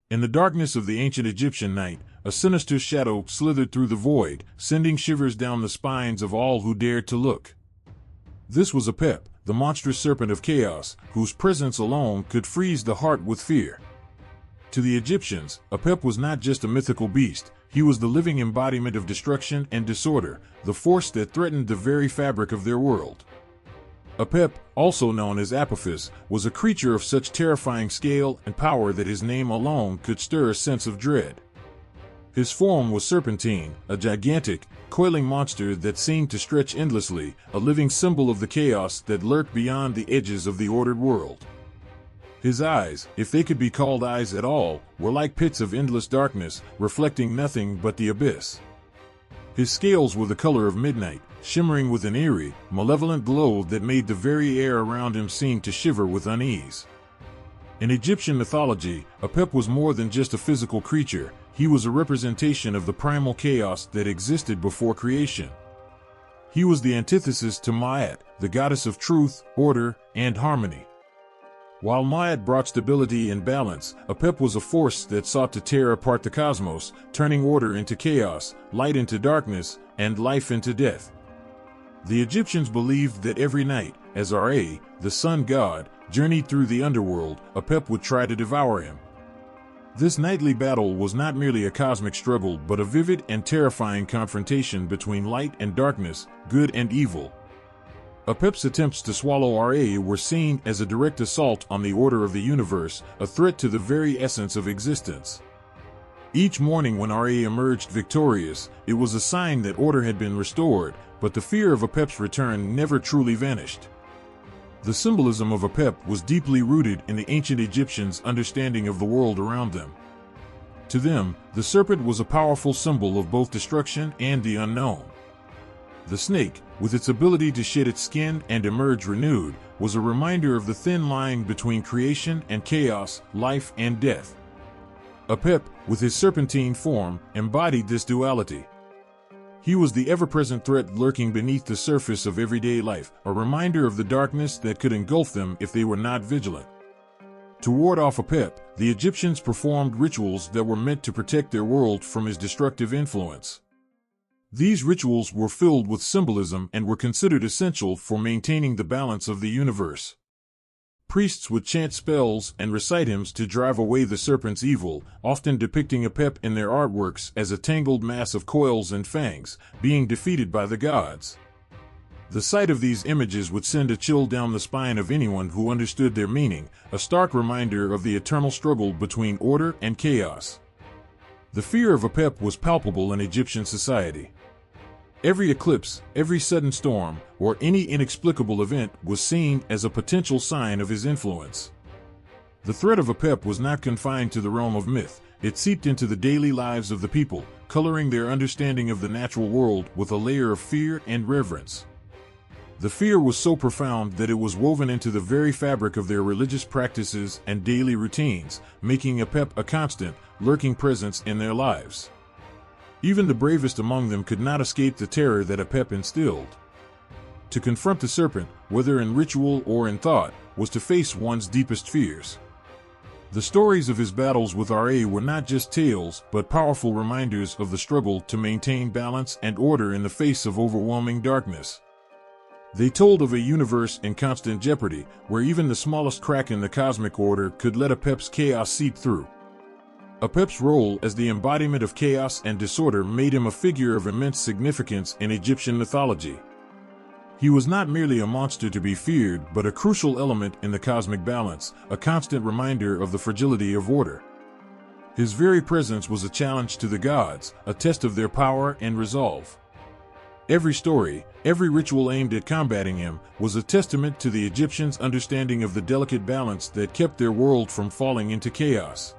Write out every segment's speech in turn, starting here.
In the darkness of the ancient Egyptian night, a sinister shadow slithered through the void, sending shivers down the spines of all who dared to look. This was Apep, the monstrous serpent of chaos, whose presence alone could freeze the heart with fear. To the Egyptians, Apep was not just a mythical beast, he was the living embodiment of destruction and disorder, the force that threatened the very fabric of their world. Apep, also known as Apophis, was a creature of such terrifying scale and power that his name alone could stir a sense of dread. His form was serpentine, a gigantic, coiling monster that seemed to stretch endlessly, a living symbol of the chaos that lurked beyond the edges of the ordered world. His eyes, if they could be called eyes at all, were like pits of endless darkness, reflecting nothing but the abyss. His scales were the color of midnight, shimmering with an eerie, malevolent glow that made the very air around him seem to shiver with unease. In Egyptian mythology, Apep was more than just a physical creature, he was a representation of the primal chaos that existed before creation. He was the antithesis to Ma'at, the goddess of truth, order, and harmony. While Ma'at brought stability and balance, Apep was a force that sought to tear apart the cosmos, turning order into chaos, light into darkness, and life into death. The Egyptians believed that every night, as Ra, the sun god, journeyed through the underworld, Apep would try to devour him. This nightly battle was not merely a cosmic struggle but a vivid and terrifying confrontation between light and darkness, good and evil. Apep's attempts to swallow Ra were seen as a direct assault on the order of the universe, a threat to the very essence of existence. Each morning when Ra emerged victorious, it was a sign that order had been restored, but the fear of Apep's return never truly vanished. The symbolism of Apep was deeply rooted in the ancient Egyptians' understanding of the world around them. To them, the serpent was a powerful symbol of both destruction and the unknown. The snake, with its ability to shed its skin and emerge renewed, was a reminder of the thin line between creation and chaos, life and death. Apep, with his serpentine form, embodied this duality. He was the ever-present threat lurking beneath the surface of everyday life, a reminder of the darkness that could engulf them if they were not vigilant. To ward off Apep, the Egyptians performed rituals that were meant to protect their world from his destructive influence. These rituals were filled with symbolism and were considered essential for maintaining the balance of the universe. Priests would chant spells and recite hymns to drive away the serpent's evil, often depicting Apep in their artworks as a tangled mass of coils and fangs, being defeated by the gods. The sight of these images would send a chill down the spine of anyone who understood their meaning, a stark reminder of the eternal struggle between order and chaos. The fear of Apep was palpable in Egyptian society. Every eclipse, every sudden storm, or any inexplicable event was seen as a potential sign of his influence. The threat of Apep was not confined to the realm of myth, it seeped into the daily lives of the people, coloring their understanding of the natural world with a layer of fear and reverence. The fear was so profound that it was woven into the very fabric of their religious practices and daily routines, making Apep a constant, lurking presence in their lives. Even the bravest among them could not escape the terror that Apep instilled. To confront the serpent, whether in ritual or in thought, was to face one's deepest fears. The stories of his battles with Ra were not just tales, but powerful reminders of the struggle to maintain balance and order in the face of overwhelming darkness. They told of a universe in constant jeopardy, where even the smallest crack in the cosmic order could let Apep's chaos seep through. Apep's role as the embodiment of chaos and disorder made him a figure of immense significance in Egyptian mythology. He was not merely a monster to be feared, but a crucial element in the cosmic balance, a constant reminder of the fragility of order. His very presence was a challenge to the gods, a test of their power and resolve. Every story, every ritual aimed at combating him, was a testament to the Egyptians' understanding of the delicate balance that kept their world from falling into chaos.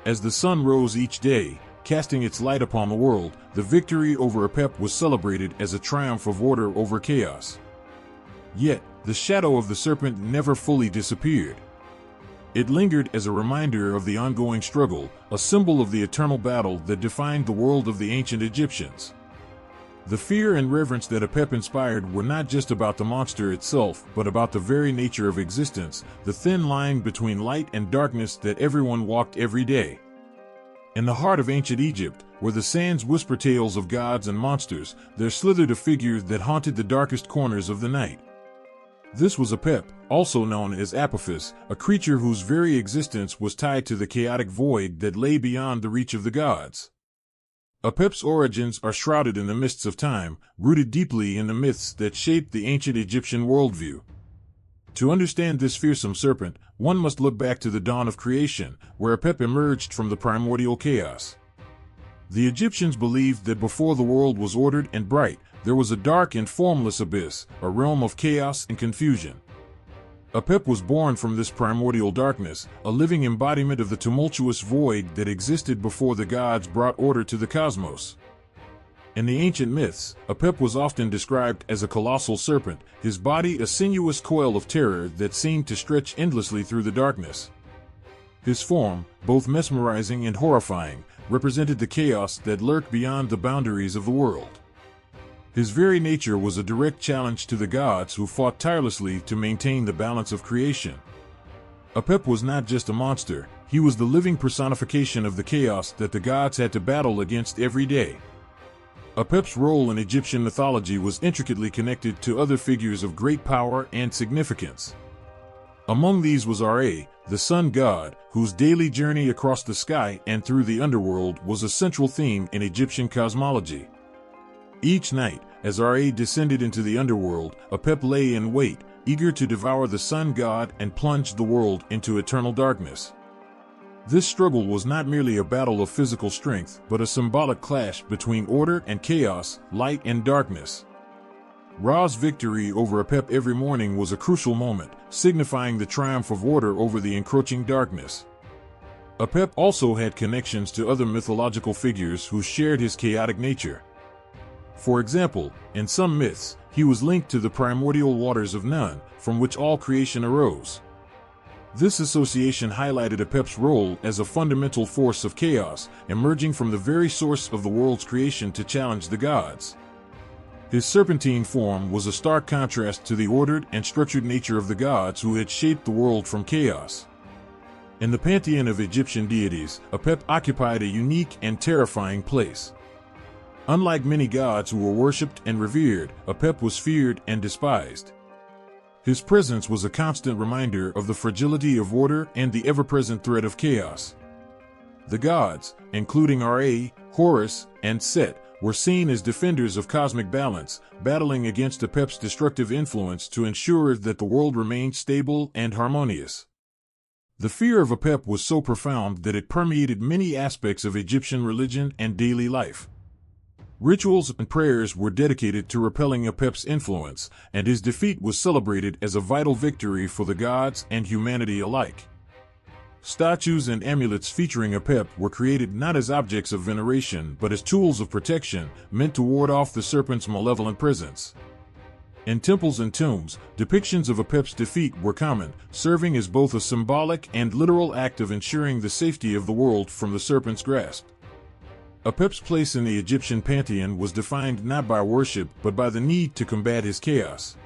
As the sun rose each day, casting its light upon the world, the victory over Apep was celebrated as a triumph of order over chaos. Yet, the shadow of the serpent never fully disappeared. It lingered as a reminder of the ongoing struggle, a symbol of the eternal battle that defined the world of the ancient Egyptians. The fear and reverence that Apep inspired were not just about the monster itself, but about the very nature of existence, the thin line between light and darkness that everyone walked every day. In the heart of ancient Egypt, where the sands whisper tales of gods and monsters, there slithered a figure that haunted the darkest corners of the night. This was Apep, also known as Apophis, a creature whose very existence was tied to the chaotic void that lay beyond the reach of the gods. Apep's origins are shrouded in the mists of time, rooted deeply in the myths that shaped the ancient Egyptian worldview. To understand this fearsome serpent, one must look back to the dawn of creation, where Apep emerged from the primordial chaos. The Egyptians believed that before the world was ordered and bright, there was a dark and formless abyss, a realm of chaos and confusion. Apep was born from this primordial darkness, a living embodiment of the tumultuous void that existed before the gods brought order to the cosmos. In the ancient myths, Apep was often described as a colossal serpent, his body a sinuous coil of terror that seemed to stretch endlessly through the darkness. His form, both mesmerizing and horrifying, represented the chaos that lurked beyond the boundaries of the world. His very nature was a direct challenge to the gods who fought tirelessly to maintain the balance of creation. Apep was not just a monster, he was the living personification of the chaos that the gods had to battle against every day. Apep's role in Egyptian mythology was intricately connected to other figures of great power and significance. Among these was Ra, the sun god, whose daily journey across the sky and through the underworld was a central theme in Egyptian cosmology. Each night, as Ra descended into the underworld, Apep lay in wait, eager to devour the sun god and plunge the world into eternal darkness. This struggle was not merely a battle of physical strength, but a symbolic clash between order and chaos, light and darkness. Ra's victory over Apep every morning was a crucial moment, signifying the triumph of order over the encroaching darkness. Apep also had connections to other mythological figures who shared his chaotic nature. For example, in some myths, he was linked to the primordial waters of Nun, from which all creation arose. This association highlighted Apep's role as a fundamental force of chaos, emerging from the very source of the world's creation to challenge the gods. His serpentine form was a stark contrast to the ordered and structured nature of the gods who had shaped the world from chaos. In the pantheon of Egyptian deities, Apep occupied a unique and terrifying place. Unlike many gods who were worshipped and revered, Apep was feared and despised. His presence was a constant reminder of the fragility of order and the ever-present threat of chaos. The gods, including Ra, Horus, and Set, were seen as defenders of cosmic balance, battling against Apep's destructive influence to ensure that the world remained stable and harmonious. The fear of Apep was so profound that it permeated many aspects of Egyptian religion and daily life. Rituals and prayers were dedicated to repelling Apep's influence, and his defeat was celebrated as a vital victory for the gods and humanity alike. Statues and amulets featuring Apep were created not as objects of veneration but as tools of protection, meant to ward off the serpent's malevolent presence. In temples and tombs, depictions of Apep's defeat were common, serving as both a symbolic and literal act of ensuring the safety of the world from the serpent's grasp. Apep's place in the Egyptian pantheon was defined not by worship but by the need to combat his chaos.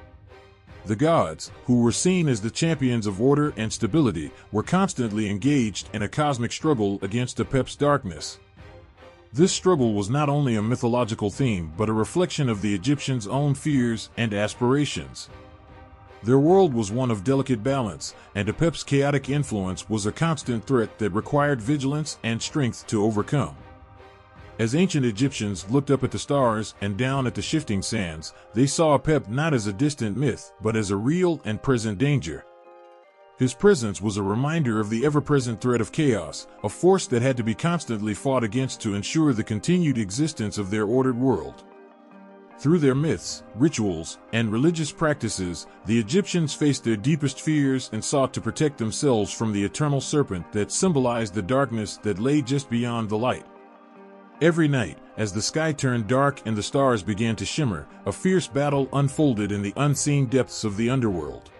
The gods, who were seen as the champions of order and stability, were constantly engaged in a cosmic struggle against Apep's darkness. This struggle was not only a mythological theme but a reflection of the Egyptians' own fears and aspirations. Their world was one of delicate balance, and Apep's chaotic influence was a constant threat that required vigilance and strength to overcome. As ancient Egyptians looked up at the stars and down at the shifting sands, they saw Apep not as a distant myth, but as a real and present danger. His presence was a reminder of the ever-present threat of chaos, a force that had to be constantly fought against to ensure the continued existence of their ordered world. Through their myths, rituals, and religious practices, the Egyptians faced their deepest fears and sought to protect themselves from the eternal serpent that symbolized the darkness that lay just beyond the light. Every night, as the sky turned dark and the stars began to shimmer, a fierce battle unfolded in the unseen depths of the underworld.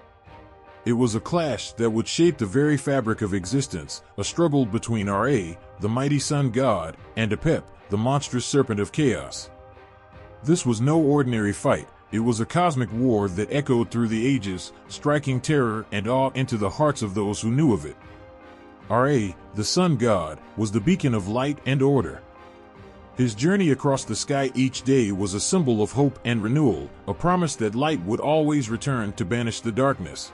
It was a clash that would shape the very fabric of existence, a struggle between Ra, the mighty sun god, and Apep, the monstrous serpent of chaos. This was no ordinary fight. It was a cosmic war that echoed through the ages, striking terror and awe into the hearts of those who knew of it. Ra, the sun god, was the beacon of light and order. His journey across the sky each day was a symbol of hope and renewal, a promise that light would always return to banish the darkness.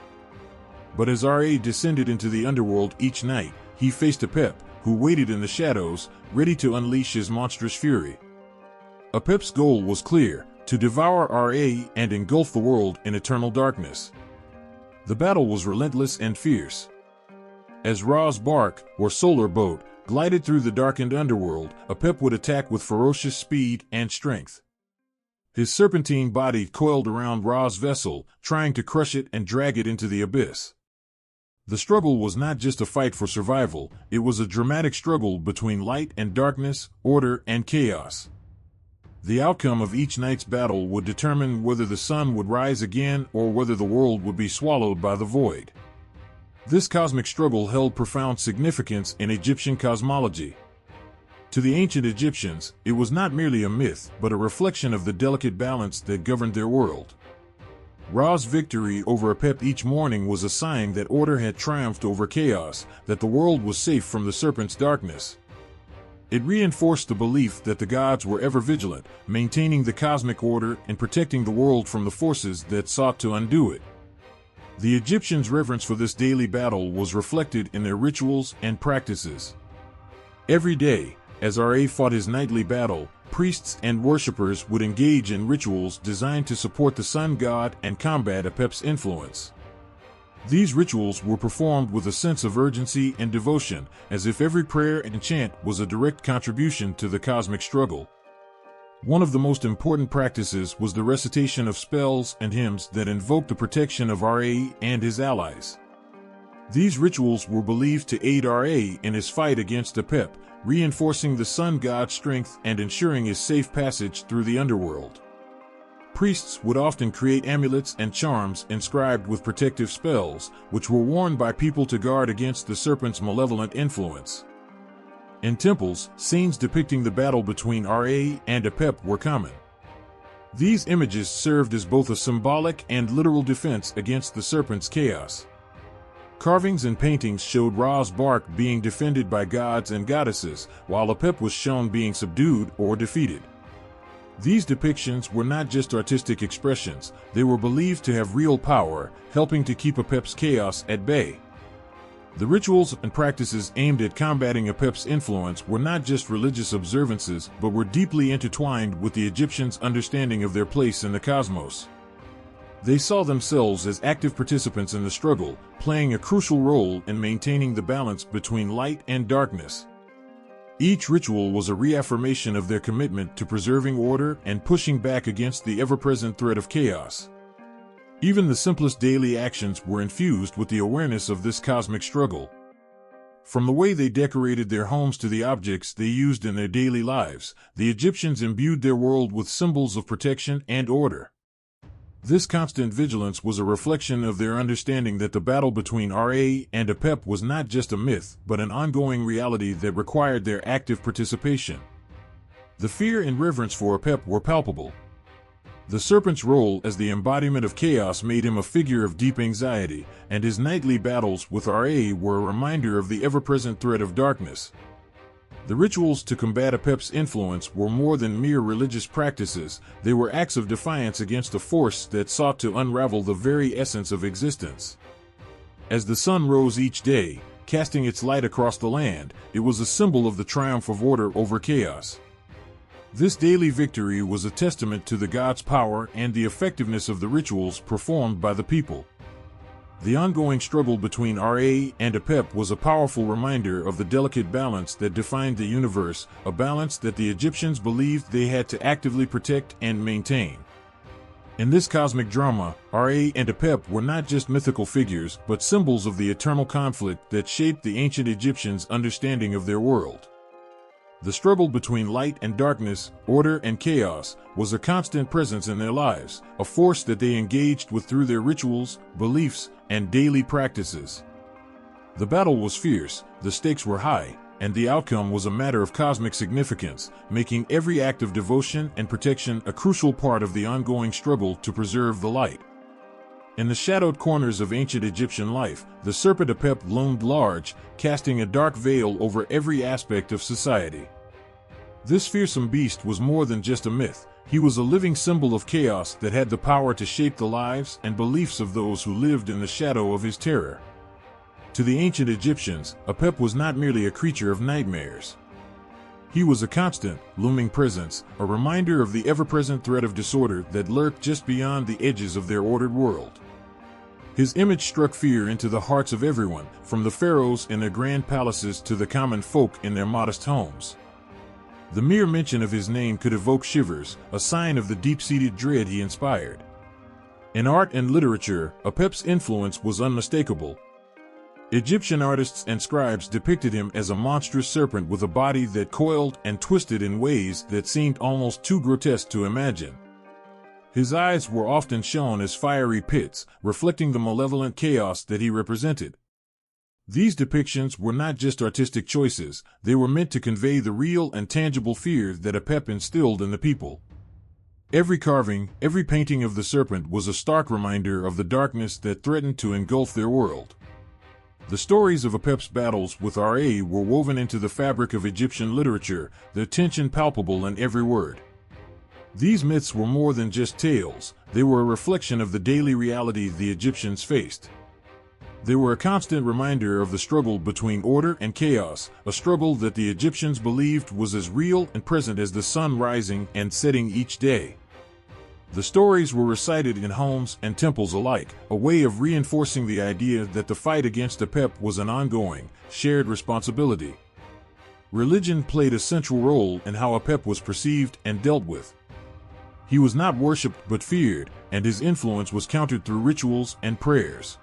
But as Ra descended into the underworld each night, he faced Apep, who waited in the shadows, ready to unleash his monstrous fury. Apep's goal was clear: to devour Ra and engulf the world in eternal darkness. The battle was relentless and fierce. As Ra's bark, or solar boat, glided through the darkened underworld, Apep would attack with ferocious speed and strength. His serpentine body coiled around Ra's vessel, trying to crush it and drag it into the abyss. The struggle was not just a fight for survival, it was a dramatic struggle between light and darkness, order and chaos. The outcome of each night's battle would determine whether the sun would rise again or whether the world would be swallowed by the void. This cosmic struggle held profound significance in Egyptian cosmology. To the ancient Egyptians, it was not merely a myth, but a reflection of the delicate balance that governed their world. Ra's victory over Apep each morning was a sign that order had triumphed over chaos, that the world was safe from the serpent's darkness. It reinforced the belief that the gods were ever vigilant, maintaining the cosmic order and protecting the world from the forces that sought to undo it. The Egyptians' reverence for this daily battle was reflected in their rituals and practices. Every day, as Ra fought his nightly battle, priests and worshippers would engage in rituals designed to support the sun god and combat Apep's influence. These rituals were performed with a sense of urgency and devotion, as if every prayer and chant was a direct contribution to the cosmic struggle. One of the most important practices was the recitation of spells and hymns that invoked the protection of Ra and his allies. These rituals were believed to aid Ra in his fight against Apep, reinforcing the sun god's strength and ensuring his safe passage through the underworld. Priests would often create amulets and charms inscribed with protective spells, which were worn by people to guard against the serpent's malevolent influence. In temples, scenes depicting the battle between Ra and Apep were common. These images served as both a symbolic and literal defense against the serpent's chaos. Carvings and paintings showed Ra's bark being defended by gods and goddesses, while Apep was shown being subdued or defeated. These depictions were not just artistic expressions, they were believed to have real power, helping to keep Apep's chaos at bay. The rituals and practices aimed at combating Apep's influence were not just religious observances, but were deeply intertwined with the Egyptians' understanding of their place in the cosmos. They saw themselves as active participants in the struggle, playing a crucial role in maintaining the balance between light and darkness. Each ritual was a reaffirmation of their commitment to preserving order and pushing back against the ever-present threat of chaos. Even the simplest daily actions were infused with the awareness of this cosmic struggle. From the way they decorated their homes to the objects they used in their daily lives, the Egyptians imbued their world with symbols of protection and order. This constant vigilance was a reflection of their understanding that the battle between Ra and Apep was not just a myth, but an ongoing reality that required their active participation. The fear and reverence for Apep were palpable. The serpent's role as the embodiment of chaos made him a figure of deep anxiety, and his nightly battles with Ra were a reminder of the ever-present threat of darkness. The rituals to combat Apep's influence were more than mere religious practices, they were acts of defiance against a force that sought to unravel the very essence of existence. As the sun rose each day, casting its light across the land, it was a symbol of the triumph of order over chaos. This daily victory was a testament to the god's power and the effectiveness of the rituals performed by the people. The ongoing struggle between Ra and Apep was a powerful reminder of the delicate balance that defined the universe, a balance that the Egyptians believed they had to actively protect and maintain. In this cosmic drama, Ra and Apep were not just mythical figures, but symbols of the eternal conflict that shaped the ancient Egyptians' understanding of their world. The struggle between light and darkness, order and chaos, was a constant presence in their lives, a force that they engaged with through their rituals, beliefs, and daily practices. The battle was fierce, the stakes were high, and the outcome was a matter of cosmic significance, making every act of devotion and protection a crucial part of the ongoing struggle to preserve the light. In the shadowed corners of ancient Egyptian life, the serpent Apep loomed large, casting a dark veil over every aspect of society. This fearsome beast was more than just a myth. He was a living symbol of chaos that had the power to shape the lives and beliefs of those who lived in the shadow of his terror. To the ancient Egyptians, Apep was not merely a creature of nightmares. He was a constant, looming presence, a reminder of the ever-present threat of disorder that lurked just beyond the edges of their ordered world. His image struck fear into the hearts of everyone, from the pharaohs in their grand palaces to the common folk in their modest homes. The mere mention of his name could evoke shivers, a sign of the deep-seated dread he inspired. In art and literature, Apep's influence was unmistakable. Egyptian artists and scribes depicted him as a monstrous serpent with a body that coiled and twisted in ways that seemed almost too grotesque to imagine. His eyes were often shown as fiery pits, reflecting the malevolent chaos that he represented. These depictions were not just artistic choices, they were meant to convey the real and tangible fear that Apep instilled in the people. Every carving, every painting of the serpent was a stark reminder of the darkness that threatened to engulf their world. The stories of Apep's battles with Ra were woven into the fabric of Egyptian literature, their tension palpable in every word. These myths were more than just tales, they were a reflection of the daily reality the Egyptians faced. They were a constant reminder of the struggle between order and chaos, a struggle that the Egyptians believed was as real and present as the sun rising and setting each day. The stories were recited in homes and temples alike, a way of reinforcing the idea that the fight against Apep was an ongoing, shared responsibility. Religion played a central role in how Apep was perceived and dealt with. He was not worshipped but feared, and his influence was countered through rituals and prayers.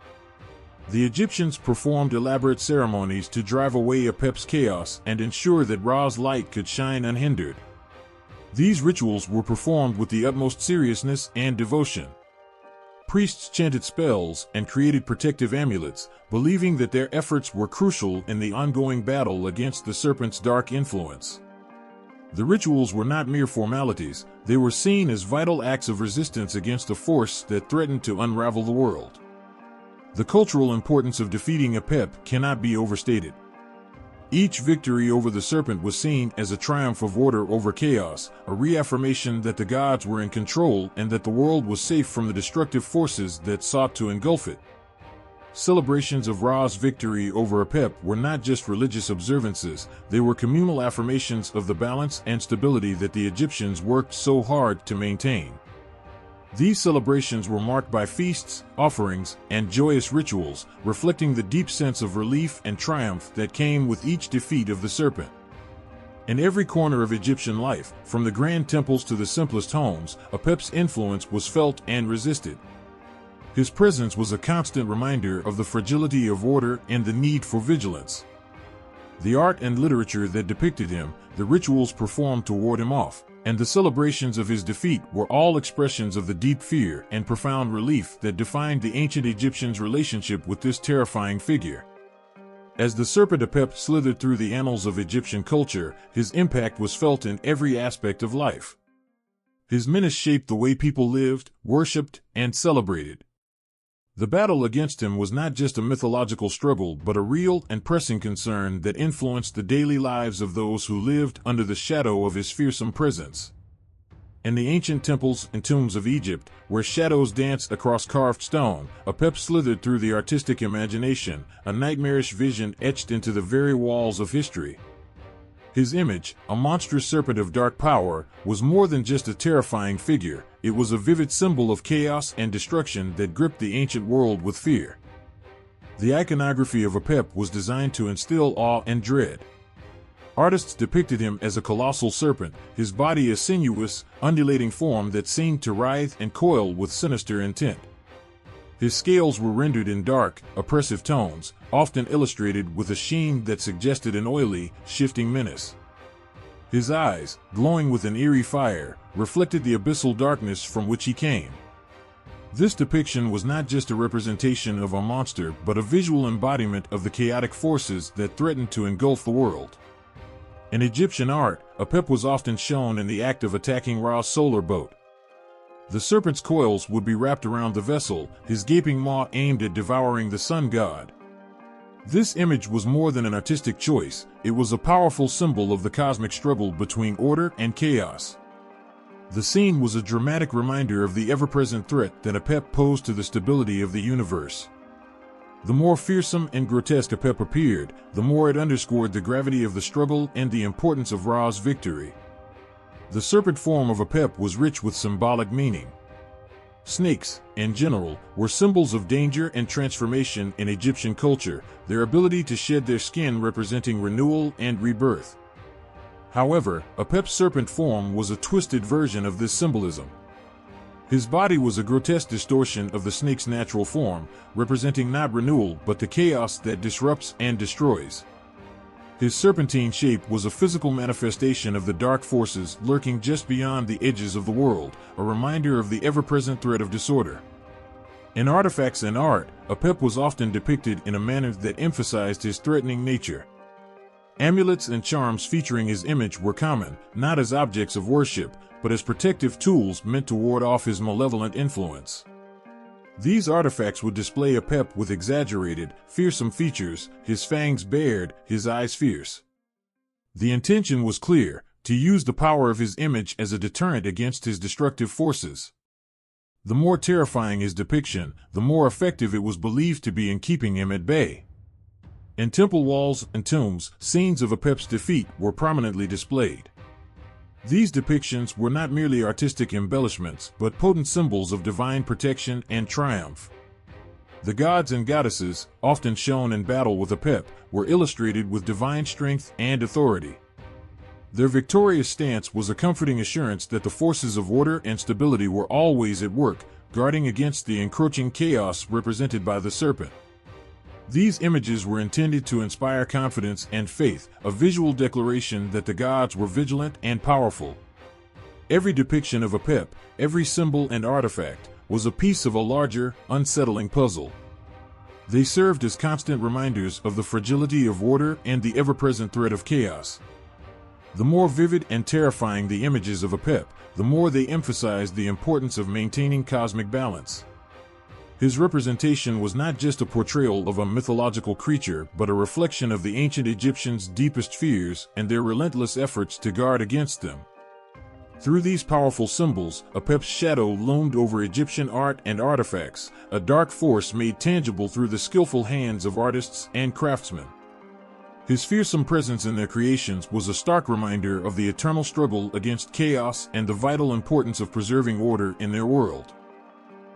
The Egyptians performed elaborate ceremonies to drive away Apep's chaos and ensure that Ra's light could shine unhindered. These rituals were performed with the utmost seriousness and devotion. Priests chanted spells and created protective amulets, believing that their efforts were crucial in the ongoing battle against the serpent's dark influence. The rituals were not mere formalities, they were seen as vital acts of resistance against a force that threatened to unravel the world. The cultural importance of defeating Apep cannot be overstated. Each victory over the serpent was seen as a triumph of order over chaos, a reaffirmation that the gods were in control and that the world was safe from the destructive forces that sought to engulf it. Celebrations of Ra's victory over Apep were not just religious observances, they were communal affirmations of the balance and stability that the Egyptians worked so hard to maintain. These celebrations were marked by feasts, offerings, and joyous rituals, reflecting the deep sense of relief and triumph that came with each defeat of the serpent. In every corner of Egyptian life, from the grand temples to the simplest homes, Apep's influence was felt and resisted. His presence was a constant reminder of the fragility of order and the need for vigilance. The art and literature that depicted him, the rituals performed to ward him off, and the celebrations of his defeat were all expressions of the deep fear and profound relief that defined the ancient Egyptians' relationship with this terrifying figure. As the serpent Apep slithered through the annals of Egyptian culture, his impact was felt in every aspect of life. His menace shaped the way people lived, worshipped, and celebrated. The battle against him was not just a mythological struggle but a real and pressing concern that influenced the daily lives of those who lived under the shadow of his fearsome presence. In the ancient temples and tombs of Egypt, where shadows danced across carved stone, Apep slithered through the artistic imagination, a nightmarish vision etched into the very walls of history. His image, a monstrous serpent of dark power, was more than just a terrifying figure, it was a vivid symbol of chaos and destruction that gripped the ancient world with fear. The iconography of Apep was designed to instill awe and dread. Artists depicted him as a colossal serpent, his body a sinuous, undulating form that seemed to writhe and coil with sinister intent. His scales were rendered in dark, oppressive tones, often illustrated with a sheen that suggested an oily, shifting menace. His eyes, glowing with an eerie fire, reflected the abyssal darkness from which he came. This depiction was not just a representation of a monster but a visual embodiment of the chaotic forces that threatened to engulf the world. In Egyptian art, Apep was often shown in the act of attacking Ra's solar boat. The serpent's coils would be wrapped around the vessel, his gaping maw aimed at devouring the sun god. This image was more than an artistic choice, it was a powerful symbol of the cosmic struggle between order and chaos. The scene was a dramatic reminder of the ever-present threat that Apep posed to the stability of the universe. The more fearsome and grotesque Apep appeared, the more it underscored the gravity of the struggle and the importance of Ra's victory. The serpent form of Apep was rich with symbolic meaning. Snakes, in general, were symbols of danger and transformation in Egyptian culture, their ability to shed their skin representing renewal and rebirth. However, Apep's serpent form was a twisted version of this symbolism. His body was a grotesque distortion of the snake's natural form, representing not renewal but the chaos that disrupts and destroys. His serpentine shape was a physical manifestation of the dark forces lurking just beyond the edges of the world, a reminder of the ever-present threat of disorder. In artifacts and art, Apep was often depicted in a manner that emphasized his threatening nature. Amulets and charms featuring his image were common, not as objects of worship, but as protective tools meant to ward off his malevolent influence. These artifacts would display Apep with exaggerated, fearsome features, his fangs bared, his eyes fierce. The intention was clear, to use the power of his image as a deterrent against his destructive forces. The more terrifying his depiction, the more effective it was believed to be in keeping him at bay. In temple walls and tombs, scenes of Apep's defeat were prominently displayed. These depictions were not merely artistic embellishments, but potent symbols of divine protection and triumph. The gods and goddesses, often shown in battle with Apep, were illustrated with divine strength and authority. Their victorious stance was a comforting assurance that the forces of order and stability were always at work, guarding against the encroaching chaos represented by the serpent. These images were intended to inspire confidence and faith, a visual declaration that the gods were vigilant and powerful. Every depiction of Apep, every symbol and artifact, was a piece of a larger, unsettling puzzle. They served as constant reminders of the fragility of order and the ever-present threat of chaos. The more vivid and terrifying the images of Apep, the more they emphasized the importance of maintaining cosmic balance. His representation was not just a portrayal of a mythological creature, but a reflection of the ancient Egyptians' deepest fears and their relentless efforts to guard against them. Through these powerful symbols, Apep's shadow loomed over Egyptian art and artifacts, a dark force made tangible through the skillful hands of artists and craftsmen. His fearsome presence in their creations was a stark reminder of the eternal struggle against chaos and the vital importance of preserving order in their world.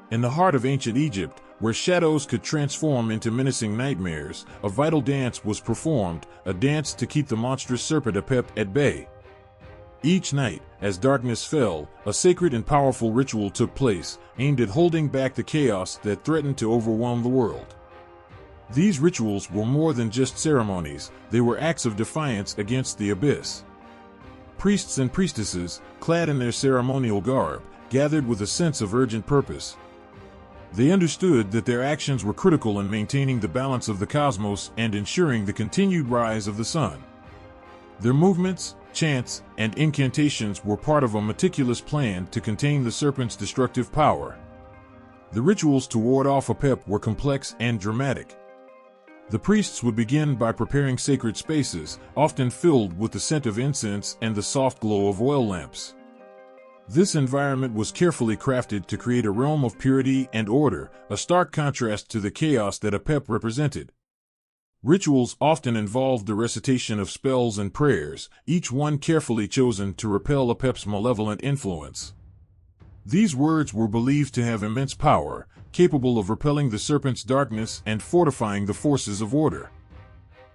In the heart of ancient Egypt, where shadows could transform into menacing nightmares, a vital dance was performed, a dance to keep the monstrous serpent Apep at bay. Each night, as darkness fell, a sacred and powerful ritual took place, aimed at holding back the chaos that threatened to overwhelm the world. These rituals were more than just ceremonies, they were acts of defiance against the abyss. Priests and priestesses, clad in their ceremonial garb, gathered with a sense of urgent purpose. They understood that their actions were critical in maintaining the balance of the cosmos and ensuring the continued rise of the sun. Their movements, chants, and incantations were part of a meticulous plan to contain the serpent's destructive power. The rituals to ward off Apep were complex and dramatic. The priests would begin by preparing sacred spaces, often filled with the scent of incense and the soft glow of oil lamps. This environment was carefully crafted to create a realm of purity and order, a stark contrast to the chaos that Apep represented. Rituals often involved the recitation of spells and prayers, each one carefully chosen to repel Apep's malevolent influence. These words were believed to have immense power, capable of repelling the serpent's darkness and fortifying the forces of order.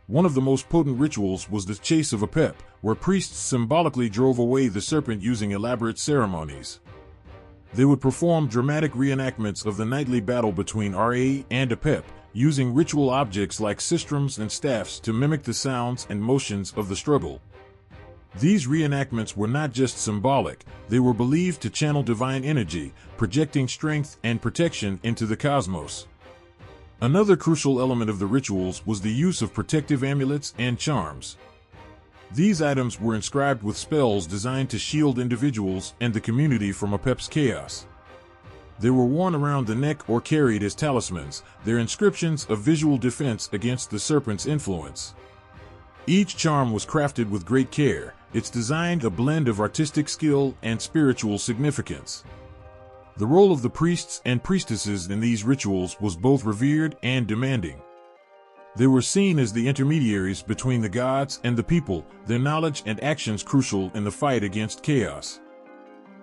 One of the most potent rituals was the chase of Apep, where priests symbolically drove away the serpent using elaborate ceremonies. They would perform dramatic reenactments of the nightly battle between Ra and Apep, using ritual objects like sistrums and staffs to mimic the sounds and motions of the struggle. These reenactments were not just symbolic, they were believed to channel divine energy, projecting strength and protection into the cosmos. Another crucial element of the rituals was the use of protective amulets and charms. These items were inscribed with spells designed to shield individuals and the community from Apep's chaos. They were worn around the neck or carried as talismans, their inscriptions a visual defense against the serpent's influence. Each charm was crafted with great care, its design a blend of artistic skill and spiritual significance. The role of the priests and priestesses in these rituals was both revered and demanding. They were seen as the intermediaries between the gods and the people, their knowledge and actions crucial in the fight against chaos.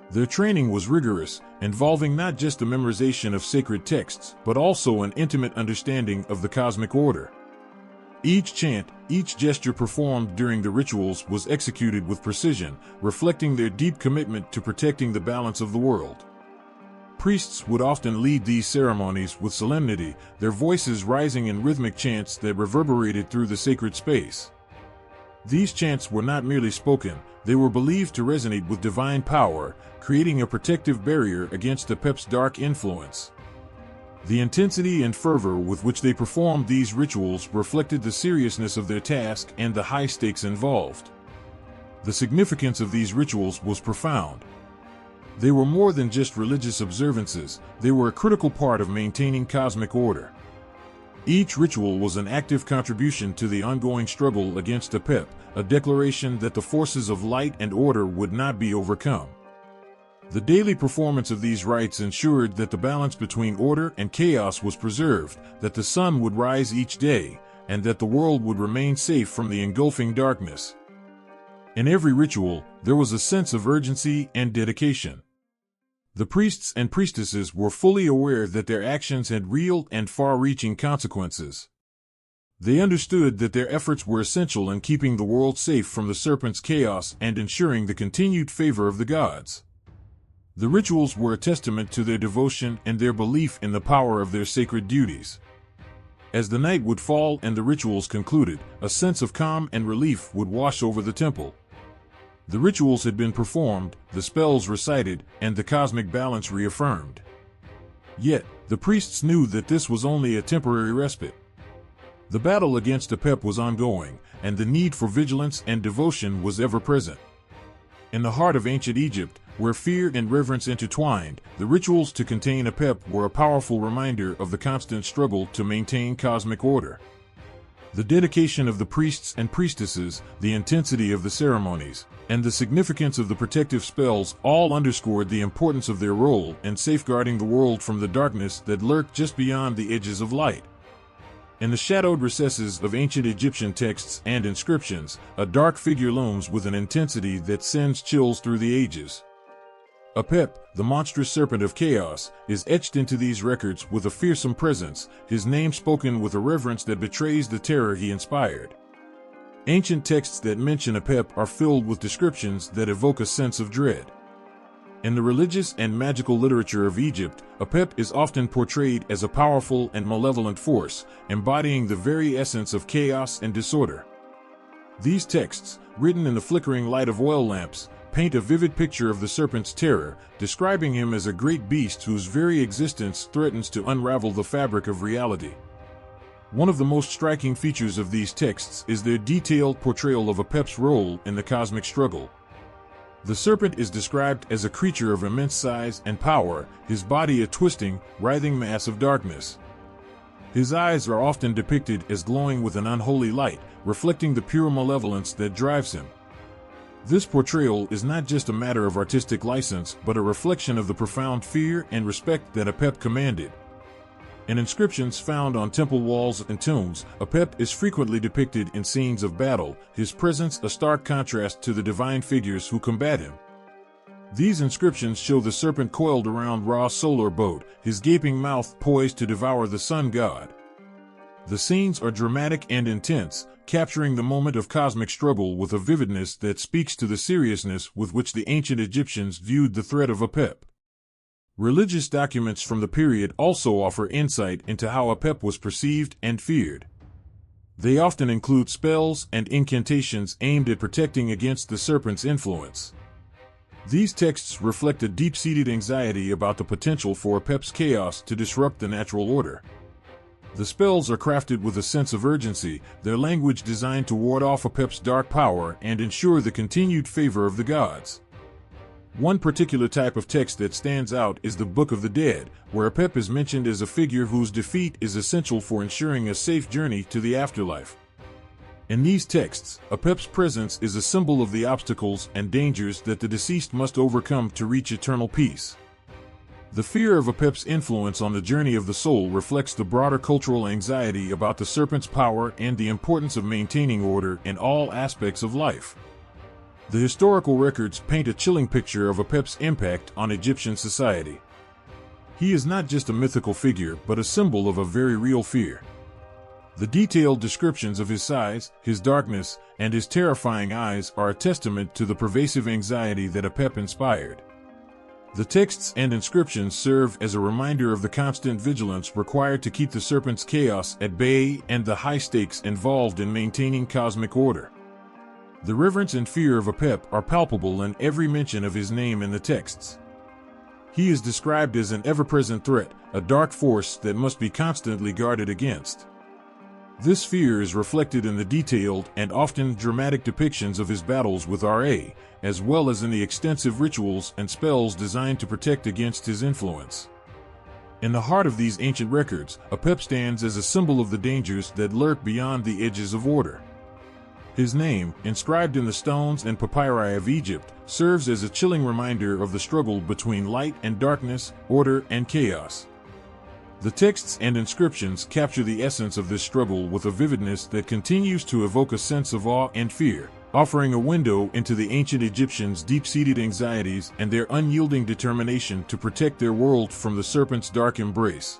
Their training was rigorous, involving not just the memorization of sacred texts, but also an intimate understanding of the cosmic order. Each chant, each gesture performed during the rituals was executed with precision, reflecting their deep commitment to protecting the balance of the world. Priests would often lead these ceremonies with solemnity, their voices rising in rhythmic chants that reverberated through the sacred space. These chants were not merely spoken, they were believed to resonate with divine power, creating a protective barrier against Apep's dark influence. The intensity and fervor with which they performed these rituals reflected the seriousness of their task and the high stakes involved. The significance of these rituals was profound. They were more than just religious observances, they were a critical part of maintaining cosmic order. Each ritual was an active contribution to the ongoing struggle against Apep, a declaration that the forces of light and order would not be overcome. The daily performance of these rites ensured that the balance between order and chaos was preserved, that the sun would rise each day, and that the world would remain safe from the engulfing darkness. In every ritual, there was a sense of urgency and dedication. The priests and priestesses were fully aware that their actions had real and far-reaching consequences. They understood that their efforts were essential in keeping the world safe from the serpent's chaos and ensuring the continued favor of the gods. The rituals were a testament to their devotion and their belief in the power of their sacred duties. As the night would fall and the rituals concluded, a sense of calm and relief would wash over the temple. The rituals had been performed, the spells recited, and the cosmic balance reaffirmed. Yet, the priests knew that this was only a temporary respite. The battle against Apep was ongoing, and the need for vigilance and devotion was ever present. In the heart of ancient Egypt, where fear and reverence intertwined, the rituals to contain Apep were a powerful reminder of the constant struggle to maintain cosmic order. The dedication of the priests and priestesses, the intensity of the ceremonies, and the significance of the protective spells all underscored the importance of their role in safeguarding the world from the darkness that lurked just beyond the edges of light. In the shadowed recesses of ancient Egyptian texts and inscriptions, a dark figure looms with an intensity that sends chills through the ages. Apep, the monstrous serpent of chaos, is etched into these records with a fearsome presence, his name spoken with a reverence that betrays the terror he inspired. Ancient texts that mention Apep are filled with descriptions that evoke a sense of dread. In the religious and magical literature of Egypt, Apep is often portrayed as a powerful and malevolent force, embodying the very essence of chaos and disorder. These texts, written in the flickering light of oil lamps, paint a vivid picture of the serpent's terror, describing him as a great beast whose very existence threatens to unravel the fabric of reality. One of the most striking features of these texts is their detailed portrayal of Apep's role in the cosmic struggle. The serpent is described as a creature of immense size and power, his body a twisting, writhing mass of darkness. His eyes are often depicted as glowing with an unholy light, reflecting the pure malevolence that drives him. This portrayal is not just a matter of artistic license, but a reflection of the profound fear and respect that Apep commanded. In inscriptions found on temple walls and tombs, Apep is frequently depicted in scenes of battle, his presence a stark contrast to the divine figures who combat him. These inscriptions show the serpent coiled around Ra's solar boat, his gaping mouth poised to devour the sun god. The scenes are dramatic and intense, capturing the moment of cosmic struggle with a vividness that speaks to the seriousness with which the ancient Egyptians viewed the threat of Apep. Religious documents from the period also offer insight into how Apep was perceived and feared. They often include spells and incantations aimed at protecting against the serpent's influence. These texts reflect a deep-seated anxiety about the potential for Apep's chaos to disrupt the natural order. The spells are crafted with a sense of urgency, their language designed to ward off Apep's dark power and ensure the continued favor of the gods. One particular type of text that stands out is the Book of the Dead, where Apep is mentioned as a figure whose defeat is essential for ensuring a safe journey to the afterlife. In these texts, Apep's presence is a symbol of the obstacles and dangers that the deceased must overcome to reach eternal peace. The fear of Apep's influence on the journey of the soul reflects the broader cultural anxiety about the serpent's power and the importance of maintaining order in all aspects of life. The historical records paint a chilling picture of Apep's impact on Egyptian society. He is not just a mythical figure, but a symbol of a very real fear. The detailed descriptions of his size, his darkness, and his terrifying eyes are a testament to the pervasive anxiety that Apep inspired. The texts and inscriptions serve as a reminder of the constant vigilance required to keep the serpent's chaos at bay and the high stakes involved in maintaining cosmic order. The reverence and fear of Apep are palpable in every mention of his name in the texts. He is described as an ever-present threat, a dark force that must be constantly guarded against. This fear is reflected in the detailed and often dramatic depictions of his battles with Ra, as well as in the extensive rituals and spells designed to protect against his influence. In the heart of these ancient records, Apep stands as a symbol of the dangers that lurk beyond the edges of order. His name, inscribed in the stones and papyri of Egypt, serves as a chilling reminder of the struggle between light and darkness, order and chaos. The texts and inscriptions capture the essence of this struggle with a vividness that continues to evoke a sense of awe and fear, offering a window into the ancient Egyptians' deep-seated anxieties and their unyielding determination to protect their world from the serpent's dark embrace.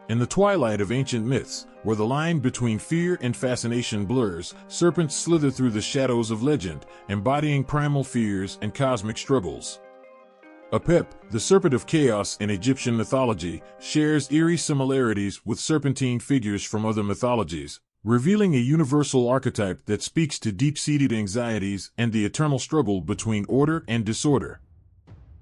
In the twilight of ancient myths, where the line between fear and fascination blurs, serpents slither through the shadows of legend, embodying primal fears and cosmic struggles. Apep, the serpent of chaos in Egyptian mythology, shares eerie similarities with serpentine figures from other mythologies, revealing a universal archetype that speaks to deep-seated anxieties and the eternal struggle between order and disorder.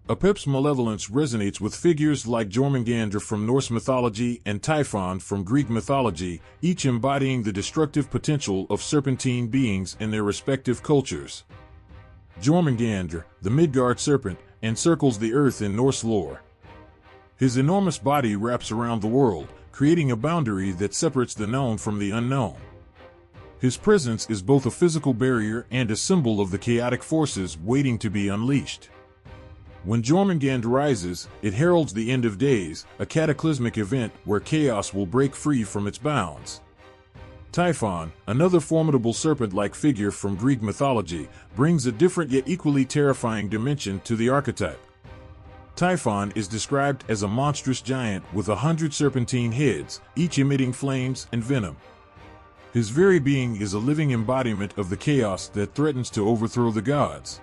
Apep's malevolence resonates with figures like Jormungandr from Norse mythology and Typhon from Greek mythology, each embodying the destructive potential of serpentine beings in their respective cultures. Jormungandr, the Midgard serpent, encircles the earth in Norse lore. His enormous body wraps around the world, creating a boundary that separates the known from the unknown. His presence is both a physical barrier and a symbol of the chaotic forces waiting to be unleashed. When Jormungandr rises, it heralds the end of days, a cataclysmic event where chaos will break free from its bounds. Typhon, another formidable serpent-like figure from Greek mythology, brings a different yet equally terrifying dimension to the archetype. Typhon is described as a monstrous giant with 100 serpentine heads, each emitting flames and venom. His very being is a living embodiment of the chaos that threatens to overthrow the gods.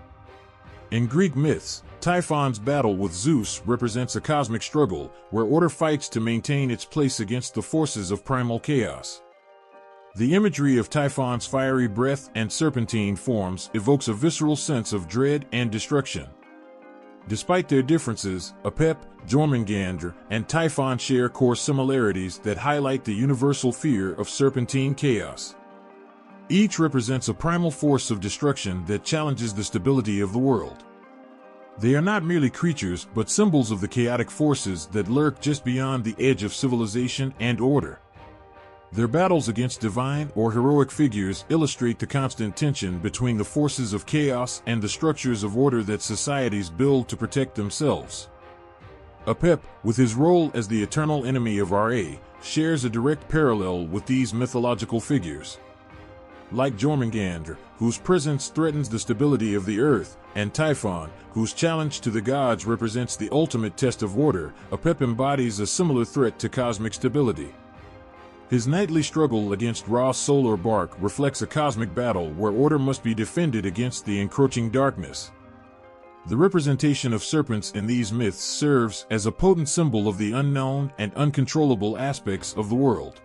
In Greek myths, Typhon's battle with Zeus represents a cosmic struggle where order fights to maintain its place against the forces of primal chaos. The imagery of Typhon's fiery breath and serpentine forms evokes a visceral sense of dread and destruction. Despite their differences, Apep, Jormungandr, and Typhon share core similarities that highlight the universal fear of serpentine chaos. Each represents a primal force of destruction that challenges the stability of the world. They are not merely creatures, but symbols of the chaotic forces that lurk just beyond the edge of civilization and order. Their battles against divine or heroic figures illustrate the constant tension between the forces of chaos and the structures of order that societies build to protect themselves. Apep, with his role as the eternal enemy of Ra, shares a direct parallel with these mythological figures. Like Jormungandr, whose presence threatens the stability of the earth, and Typhon, whose challenge to the gods represents the ultimate test of order, Apep embodies a similar threat to cosmic stability. His nightly struggle against Ra's solar bark reflects a cosmic battle where order must be defended against the encroaching darkness. The representation of serpents in these myths serves as a potent symbol of the unknown and uncontrollable aspects of the world.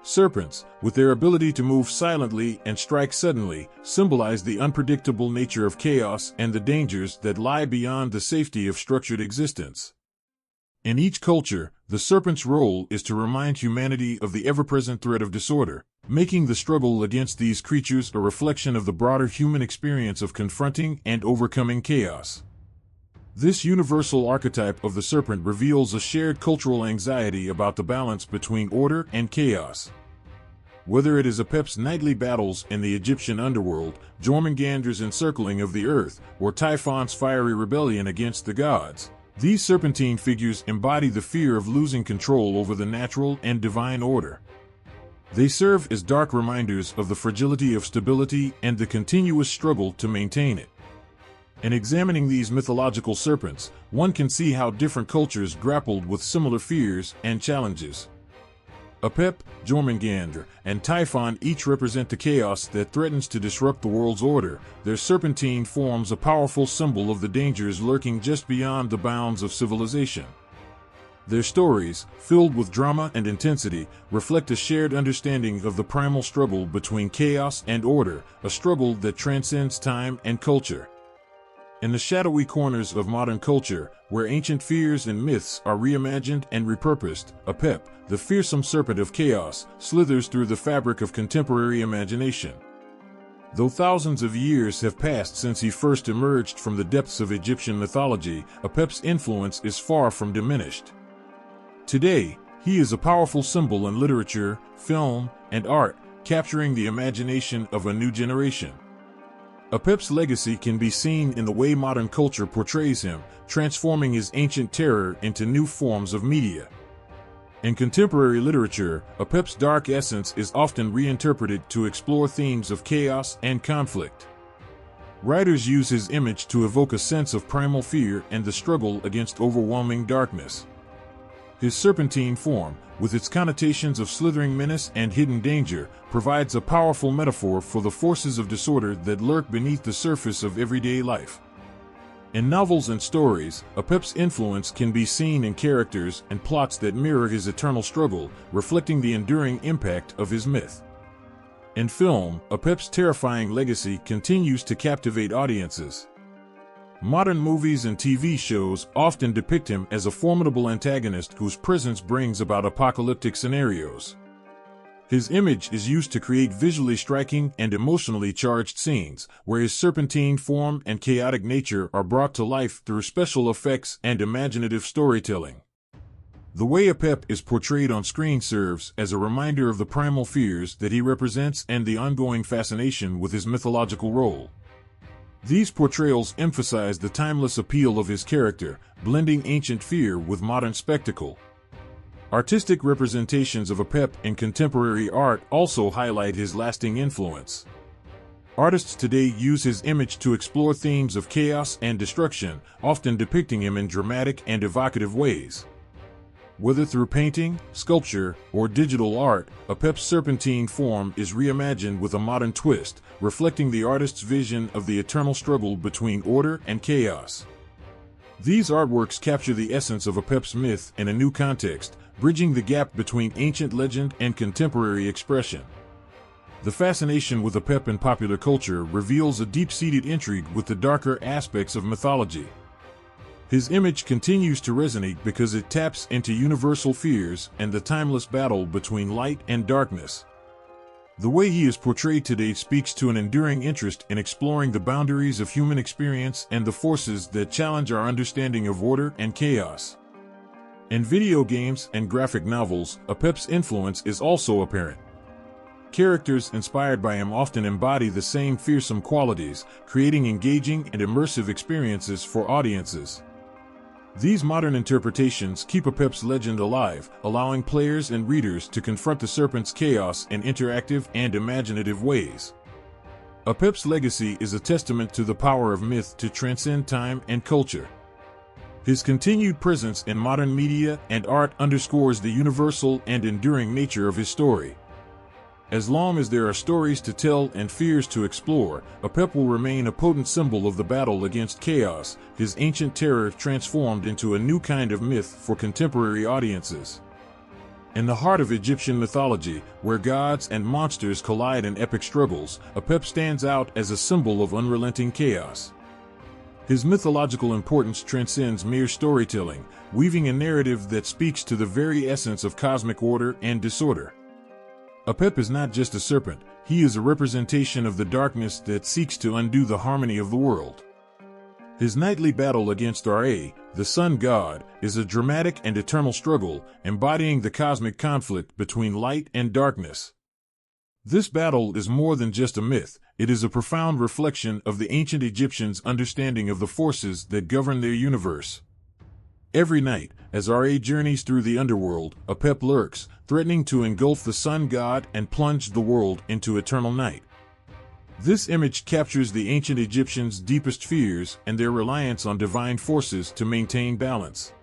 Serpents, with their ability to move silently and strike suddenly, symbolize the unpredictable nature of chaos and the dangers that lie beyond the safety of structured existence. In each culture, The serpent's role is to remind humanity of the ever-present threat of disorder, making the struggle against these creatures a reflection of the broader human experience of confronting and overcoming chaos. This universal archetype of the serpent reveals a shared cultural anxiety about the balance between order and chaos. Whether it is Apep's nightly battles in the Egyptian underworld, Jormungandr's encircling of the earth, or Typhon's fiery rebellion against the gods, these serpentine figures embody the fear of losing control over the natural and divine order. They serve as dark reminders of the fragility of stability and the continuous struggle to maintain it. In examining these mythological serpents, one can see how different cultures grappled with similar fears and challenges. Apep, Jormungandr, and Typhon each represent the chaos that threatens to disrupt the world's order. Their serpentine forms a powerful symbol of the dangers lurking just beyond the bounds of civilization. Their stories, filled with drama and intensity, reflect a shared understanding of the primal struggle between chaos and order, a struggle that transcends time and culture. In the shadowy corners of modern culture, where ancient fears and myths are reimagined and repurposed, Apep, the fearsome serpent of chaos, slithers through the fabric of contemporary imagination. Though thousands of years have passed since he first emerged from the depths of Egyptian mythology, Apep's influence is far from diminished. Today, he is a powerful symbol in literature, film, and art, capturing the imagination of a new generation. Apep's legacy can be seen in the way modern culture portrays him, transforming his ancient terror into new forms of media. In contemporary literature, Apep's dark essence is often reinterpreted to explore themes of chaos and conflict. Writers use his image to evoke a sense of primal fear and the struggle against overwhelming darkness. His serpentine form, with its connotations of slithering menace and hidden danger, provides a powerful metaphor for the forces of disorder that lurk beneath the surface of everyday life. In novels and stories, Apep's influence can be seen in characters and plots that mirror his eternal struggle, reflecting the enduring impact of his myth. In film, Apep's terrifying legacy continues to captivate audiences. Modern movies and TV shows often depict him as a formidable antagonist whose presence brings about apocalyptic scenarios. His image is used to create visually striking and emotionally charged scenes, where his serpentine form and chaotic nature are brought to life through special effects and imaginative storytelling. The way Apep is portrayed on screen serves as a reminder of the primal fears that he represents and the ongoing fascination with his mythological role. These portrayals emphasize the timeless appeal of his character, blending ancient fear with modern spectacle. Artistic representations of Apep in contemporary art also highlight his lasting influence. Artists today use his image to explore themes of chaos and destruction, often depicting him in dramatic and evocative ways. Whether through painting, sculpture, or digital art, Apep's serpentine form is reimagined with a modern twist, reflecting the artist's vision of the eternal struggle between order and chaos. These artworks capture the essence of Apep's myth in a new context, bridging the gap between ancient legend and contemporary expression. The fascination with Apep in popular culture reveals a deep-seated intrigue with the darker aspects of mythology. His image continues to resonate because it taps into universal fears and the timeless battle between light and darkness. The way he is portrayed today speaks to an enduring interest in exploring the boundaries of human experience and the forces that challenge our understanding of order and chaos. In video games and graphic novels, Apep's influence is also apparent. Characters inspired by him often embody the same fearsome qualities, creating engaging and immersive experiences for audiences. These modern interpretations keep Apep's legend alive, allowing players and readers to confront the serpent's chaos in interactive and imaginative ways. Apep's legacy is a testament to the power of myth to transcend time and culture. His continued presence in modern media and art underscores the universal and enduring nature of his story. As long as there are stories to tell and fears to explore, Apep will remain a potent symbol of the battle against chaos, his ancient terror transformed into a new kind of myth for contemporary audiences. In the heart of Egyptian mythology, where gods and monsters collide in epic struggles, Apep stands out as a symbol of unrelenting chaos. His mythological importance transcends mere storytelling, weaving a narrative that speaks to the very essence of cosmic order and disorder. Apep is not just a serpent, he is a representation of the darkness that seeks to undo the harmony of the world. His nightly battle against Ra, the sun god, is a dramatic and eternal struggle, embodying the cosmic conflict between light and darkness. This battle is more than just a myth, it is a profound reflection of the ancient Egyptians' understanding of the forces that govern their universe. Every night, as Ra journeys through the underworld, Apep lurks, threatening to engulf the sun god and plunge the world into eternal night. This image captures the ancient Egyptians' deepest fears and their reliance on divine forces to maintain balance.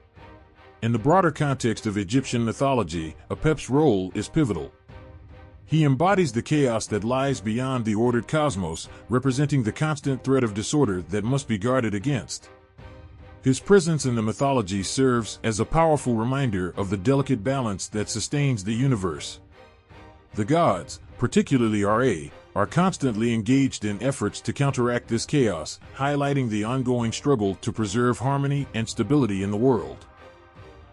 In the broader context of Egyptian mythology, Apep's role is pivotal. He embodies the chaos that lies beyond the ordered cosmos, representing the constant threat of disorder that must be guarded against. His presence in the mythology serves as a powerful reminder of the delicate balance that sustains the universe. The gods, particularly Ra, are constantly engaged in efforts to counteract this chaos, highlighting the ongoing struggle to preserve harmony and stability in the world.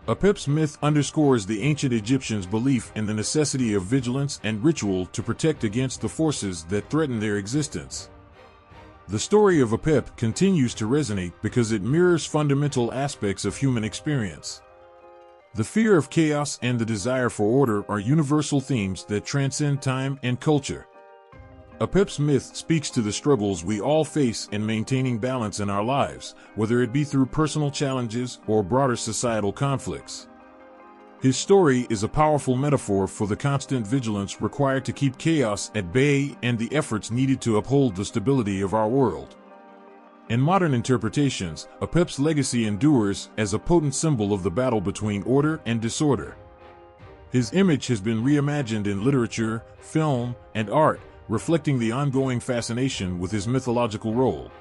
Apep's myth underscores the ancient Egyptians' belief in the necessity of vigilance and ritual to protect against the forces that threaten their existence. The story of Apep continues to resonate because it mirrors fundamental aspects of human experience. The fear of chaos and the desire for order are universal themes that transcend time and culture. Apep's myth speaks to the struggles we all face in maintaining balance in our lives, whether it be through personal challenges or broader societal conflicts. His story is a powerful metaphor for the constant vigilance required to keep chaos at bay and the efforts needed to uphold the stability of our world. In modern interpretations, Apep's legacy endures as a potent symbol of the battle between order and disorder. His image has been reimagined in literature, film, and art, reflecting the ongoing fascination with his mythological role.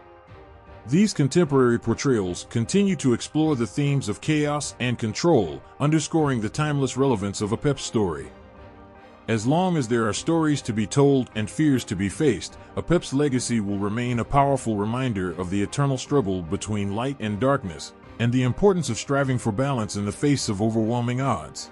These contemporary portrayals continue to explore the themes of chaos and control, underscoring the timeless relevance of Apep's story. As long as there are stories to be told and fears to be faced, Apep's legacy will remain a powerful reminder of the eternal struggle between light and darkness, and the importance of striving for balance in the face of overwhelming odds.